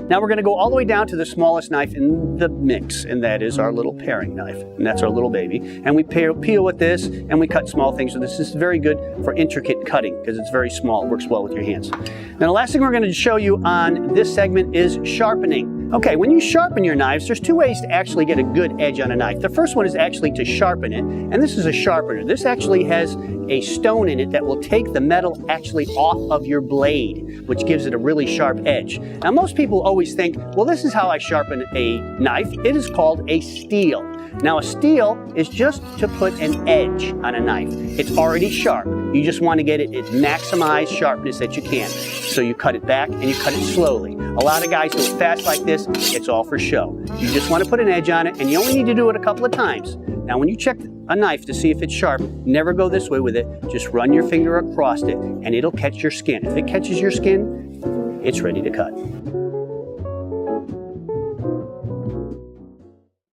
Now we're going to go all the way down to the smallest knife in the mix, and that is our little paring knife, and that's our little baby. And we peel with this, and we cut small things with this. This is very good for intricate cutting because it's very small. It works well with your hands. Now the last thing we're going to show you on this segment is sharpening. Okay, when you sharpen your knives, there's two ways to actually get a good edge on a knife. The first one is actually to sharpen it, and this is a sharpener. This actually has a stone in it that will take the metal actually off of your blade, which gives it a really sharp edge. Now most people always think, well, this is how I sharpen a knife. It is called a steel. Now a steel is just to put an edge on a knife. It's already sharp. You just want to get it at maximized sharpness that you can. So you cut it back and you cut it slowly. A lot of guys do it fast like this. It's all for show. You just want to put an edge on it, and you only need to do it a couple of times. Now when you check a knife to see if it's sharp, never go this way with it. Just run your finger across it and it'll catch your skin. If it catches your skin, it's ready to cut.